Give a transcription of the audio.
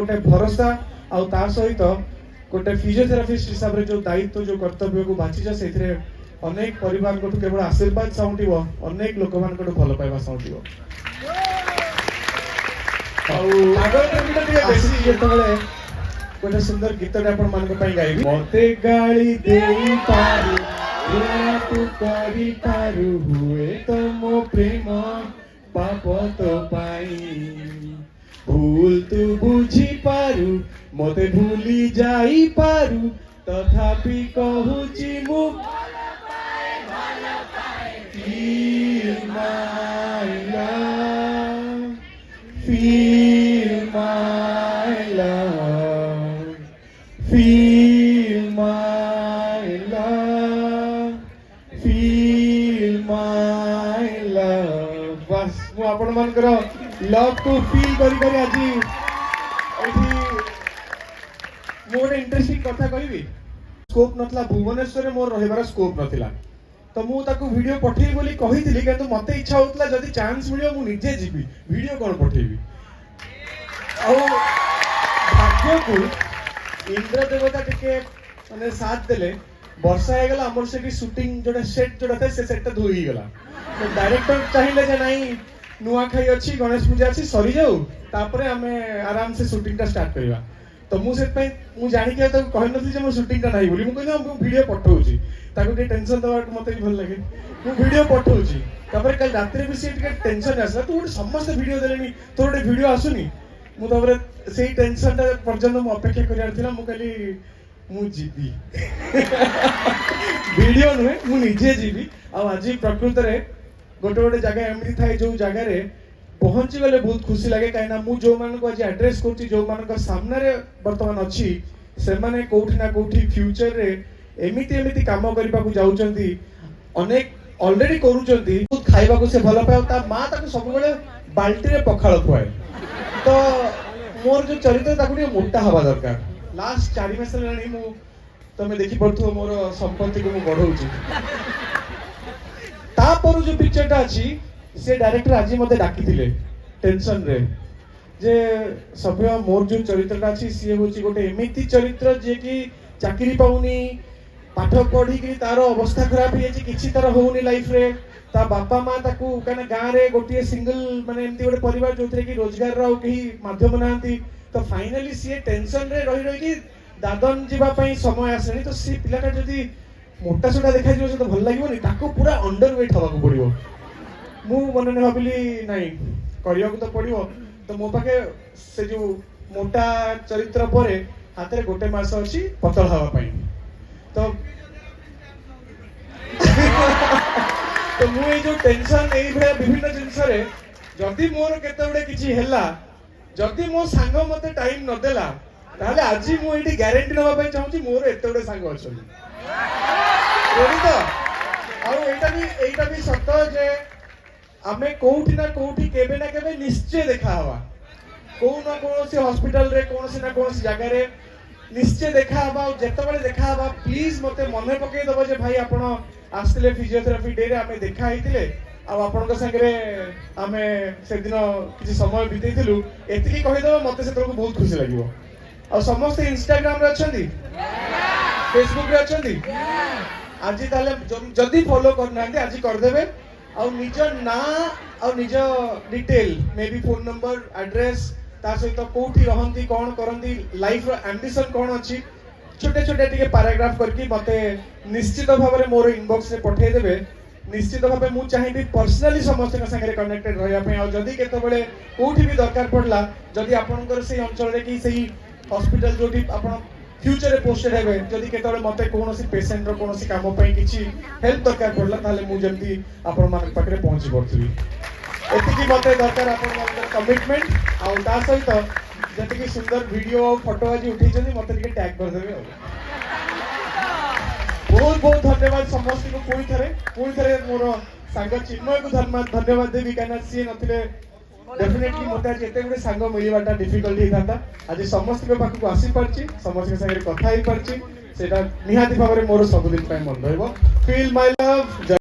गोटे भरोसा आउ ता सहित गोटे फिजियोथेरापिस्ट हिसाब रे जो दायित्व जो कर्तव्य को बाछिछ सेथरे अनेक परिवार को केवल आशीर्वाद साउंटिबो अनेक लोक मान को भलो पाइबा साउंटिबो आउ बेसी जेतबेले गोटे सुंदर गीत आपण मान को पई गाइबी मते गाली देई पारू तू करी पारू हुए तो मो प्रेम पाप तो पाई भूल तू बुझी पारू मते भूली जाई पारू तथापि कहूची मु feel my love feel my love feel my love feel my love बस मु आपण मानकर लव को फील करी करी आज एठी मोर इंटरेस्टिंग कथा कहबी स्कोप नथला भुवनेश्वर रे मोर रहिबार स्कोप नथिला तो मु ताको वीडियो पठेई बोली कहिथिली किंतु मते इच्छा होतला जदी चांस मिलियो मु निजे जीबी वीडियो कोन पठेबी आ भाग्य को इंद्र देवता टिके माने साथ देले वर्षा हे गला हमर से की शूटिंग जोडा सेट जोडा था से सेट धोई गला तो डायरेक्टर चाहिले जे नाही नुआ खाई अछि गणेश पूजा अछि सरी जाऊ तापरे हमें आराम से शूटिंग टा स्टार्ट करबा तो मु सेट पई मु जानि के तो कहन नथि जे मो शूटिंग टा नाही बोली मु कहले हम वीडियो पठौची ताको के टेंशन दवा मते भी भल लागे मु वीडियो पठौची तापर कल रात्रि भी से टिके टेंशन आसला तू समस्त वीडियो देलेनी तोर वीडियो आसुनी मु तापर सेही टेंशन टा पर्यंत मु अपेक्षा करियार थिला मु कहली मु जीबी वीडियो नुहे मु निजे जीबी आ आज प्रकृति रे गोटे गोटे जगह एमती थाए जो जगह रे पहुंची गले बहुत खुशी लगे कहीं मु जो मान को आज एड्रेस करछि जो मान को सामने रे वर्तमान अछि से माने कोठी ना कोठी फ्यूचर रे एमिति एमिति काम करबा को जाउचंती अनेक ऑलरेडी करूचंती बहुत खाइबा को से भलो पाए ता मां ताको सब बेले बाल्टी रे पखाळ खुआए तो मोर जो चरित्र ताको के मोटा हवा दरकार लास्ट 4 मास लानी मु तमे देखि पड़थो मोर संपत्ति को मु बढ़ौची ता पर जो पिक्चर टा अछि से डायरेक्टर आज मते डाकी थिले टेंशन रे जे सभ्य मोर जो चरित्रटा अछि सी होची गोटे एमिति चरित्र जे कि चाकरी पाउनी पाठ पढ़ी कि तार अवस्था खराब हे जे किछि तार होउनी लाइफ रे ता बापा मां ताकू कने गां रे गोटे सिंगल माने एमती गोटे परिवार जोथरे कि रोजगार रो कही माध्यम नांती तो फाइनली सी टेंशन रे रही रही कि दादन जीवा पई समय आसनी तो सी पिलाटा जदी मोटा सोटा देखा जिवो तो भल लागिवनी ताको पूरा अंडरवेट हवा को पड़िवो मु मन ने भाबिली नाही करिया को तो पड़िवो तो मो पाके से जो मोटा चरित्र परे हाथ रे गोटे मास अछि पतल हवा पई तो तो मु ए जो टेंशन एई भया विभिन्न जिंस रे जदी मोर केते बडे किछि हेला जदी मो संग मते टाइम न देला ताले आजी मु एठी ग्यारंटी नबा पई चाहूची मोर एते बडे संग अछली रेडी तो और एटा भी सत जे आमे कोठी ना कोठी केबे ना केबे निश्चय देखा हवा को ना कोनोसी हॉस्पिटल रे कोनोसी ना कोनोसी जगह रे निश्चय देखा हवा जेते बडे देखा हवा प्लीज मते मने पके दबो जे भाई आपण आस्तिले फिजियोथेरापी डे रे आमे देखा हितिले आ आपण को संग रे आमे से दिन किछि समय बितेइथिलु एतिकी कहि दबो मते से तको बहुत खुशी लागिवो आ समस्त इंस्टाग्राम रे अछंती फेसबुक रे अछंती आज ताले जदी फॉलो करना आज कर देबे और निज ना और निज detail may be phone number address ता सहित कोठी रहंती कोन करंती लाइफ रो एम्बिशन कोन अछि छोटे छोटे टिके पैराग्राफ करके मते निश्चित भाव रे मोर इनबॉक्स रे पठे देबे निश्चित भाव मु चाहिबी पर्सनली समस्त के संगे कनेक्टेड रहया पे और जदी केते बेले कोठी भी दरकार पड़ला जदी आपनकर से अंचल रे कि सही हॉस्पिटल जोटी आपण फ्यूचर रे पोस्टेड हेबे जदी केतबे मते कोनोसी पेशेंट रो कोनोसी काम पई किछि हेल्प दरकार पड़ला ताले मु जल्दी आपण मान पाखरे पहुंची पड़थि एतिकी मते दरकार आपण मान कमिटमेंट आ ता सहित जति सुंदर वीडियो फोटो आज उठी जदी मते के टैग कर देबे बहुत बहुत धन्यवाद समस्त को पुणी थरे मोर सांग चिन्मय को धन्यवाद देबी काना सी नथिले डेफिनेटली मते आज एते गुडे सांग मिलिबाटा डिफिकल्टी हिताता आज समस्त के पाखु आसी परची समस्त के संगे कथा ही परची सेटा निहाती भाबरे मोर सबदिन पय मन रहइबो फील माय लव।